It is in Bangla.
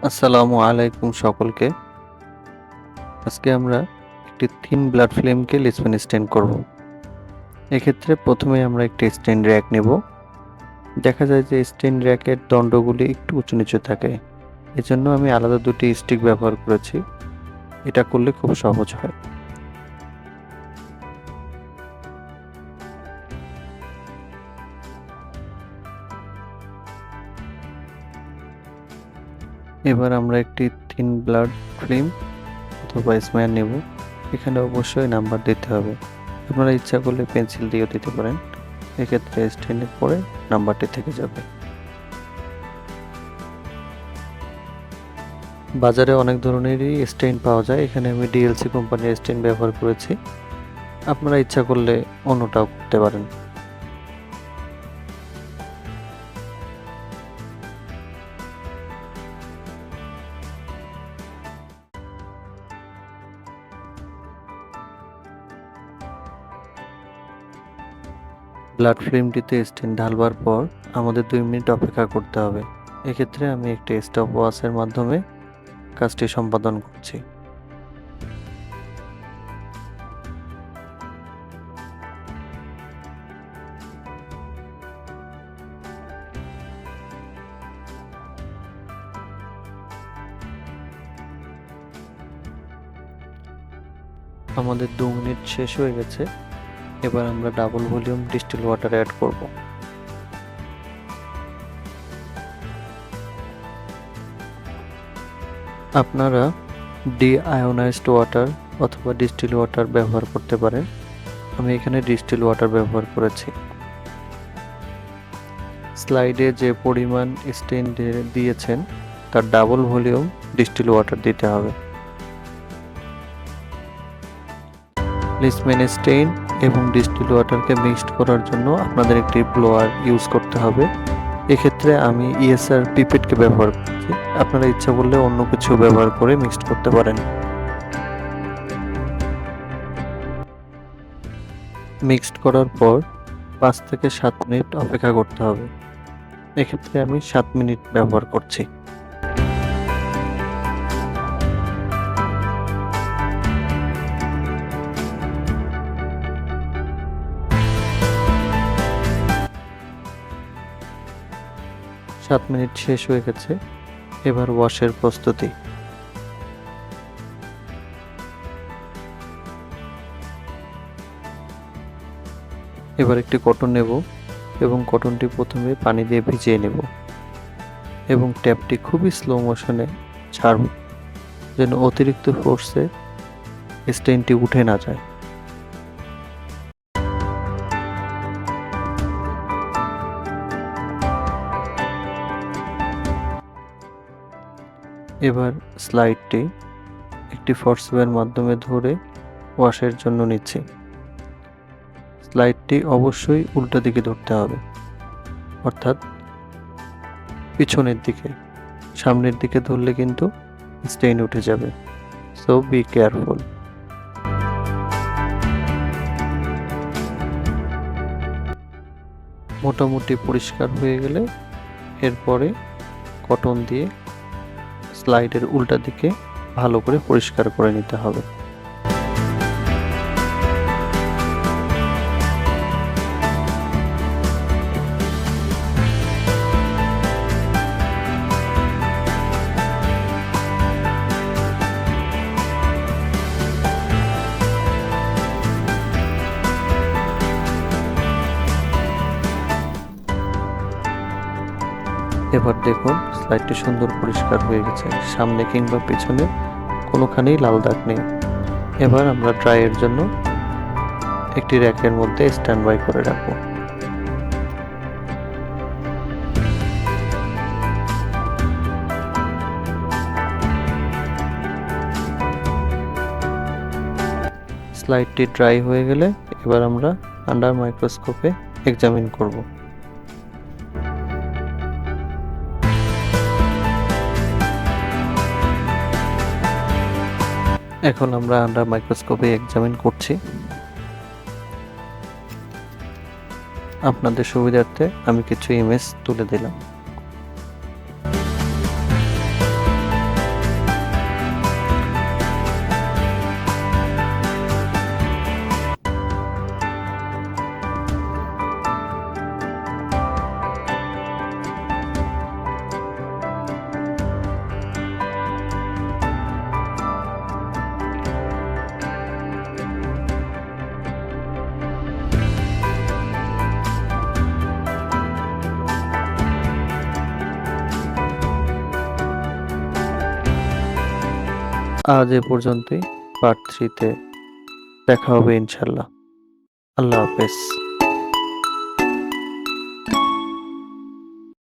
আসসালামু আলাইকুম সকলকে। আজকে আমরা একটি থিন ব্লাড ফিল্মকে লিসপেন স্টেন করব। এক্ষেত্রে প্রথমেই আমরা একটি স্টেন র‍্যাক নেব। দেখা যায় যে স্টেন র‍্যাকের দণ্ডগুলি একটু উঁচু নিচু থাকে। এজন্য আমি আলাদা দুটি স্টিক ব্যবহার করেছি। এটা করলে খুব সহজ হয়। এবার আমরা একটি থিন ব্লাড ফিল্ম অথবা স্মেয়ার নেব। এখানে অবশ্যই নাম্বার দিতে হবে। আপনারা ইচ্ছা করলে পেন্সিল দিয়েও দিতে পারেন। এক্ষেত্রে স্টেনের পরে নাম্বারটি থেকে যাবে। বাজারে অনেক ধরনেরই স্টেইন পাওয়া যায়। এখানে আমি ডিএলসি কোম্পানির স্টেইন ব্যবহার করেছি। আপনারা ইচ্ছা করলে অন্যটাও করতে পারেন। ব্লাড ফিল্মটিতে স্টেইন ঢালবার পর আমাদের 2 মিনিট অপেক্ষা করতে হবে। এক্ষেত্রে আমি একটি স্টপ ওয়াচের মাধ্যমে কাজটি সম্পাদন করছি। আমাদের 2 মিনিট শেষ হয়ে গেছে। এবার আমরা double volume distil water add করব। আপনারা ডিআয়োনাইজড ওয়াটার অথবা ডিস্টিল ওয়াটার ব্যবহার করতে পারেন। আমি এখানে ডিস্টিল ওয়াটার ব্যবহার করেছি। স্লাইডে যে পরিমাণ স্টেইন দিয়েছেন তার ডাবল ভলিউম ডিস্টিল ওয়াটার দিতে হবে। লিসপেন স্টেইন এবং ডিস্টিল ওয়াটারকে মিক্সড করার জন্য আপনাদের একটি ব্লোয়ার ইউজ করতে হবে। এক্ষেত্রে আমি ইএসআর পিপেটকে ব্যবহার করছি। আপনারা ইচ্ছা করলে অন্য কিছু ব্যবহার করে মিক্সড করতে পারেন। মিক্সড করার পর 5 থেকে 7 মিনিট অপেক্ষা করতে হবে। এক্ষেত্রে আমি 7 মিনিট ব্যবহার করছি। সাত মিনিট শেষ হয়ে গেছে। এবার ওয়াশের প্রস্তুতি। এবার একটি কটন নেব এবং কটনটি প্রথমে পানি দিয়ে ভিজিয়ে নেব এবং ট্যাপটি খুবই স্লো মোশনে ছাড়ব যেন অতিরিক্ত ফোর্সে স্টেইনটি উঠে না যায়। এবার স্লাইডটি একটি ফোর্সেপের মাধ্যমে ধরে ওয়াশের জন্য নিচ্ছি। স্লাইডটি অবশ্যই উল্টো দিকে ধরতে হবে, অর্থাৎ পিছনের দিকে। সামনের দিকে ধরলে কিন্তু স্টেইন উঠে যাবে। So be careful. মোটামুটি পরিষ্কার হয়ে গেলে এরপরে কটন দিয়ে স্লাইডের উল্টা দিকে ভালো করে পরিষ্কার করে নিতে হবে। এবার দেখুন স্লাইডটি সুন্দর পরিষ্কার হয়ে গেছে। সামনে কিংবা পিছনে কোনোখানেই লাল দাগ নেই। এবার আমরা ড্রাইয়ের জন্য একটি র্যাকের মধ্যে স্ট্যান্ড বাই করে রাখবো। স্লাইডটি ড্রাই হয়ে গেলে এবার আমরা আন্ডার মাইক্রোস্কোপে এক্সামিন করব। এখন আমরা আন্ডার মাইক্রোস্কোপে এক্সামিন করছি। আপনাদের সুবিধার্থে আমি কিছু ইমেজ তুলে দিলাম। আজ এ পর্যন্তই। পার্ট 3 তে দেখা হবে ইনশাআল্লাহ। আল্লাহ হাফেজ।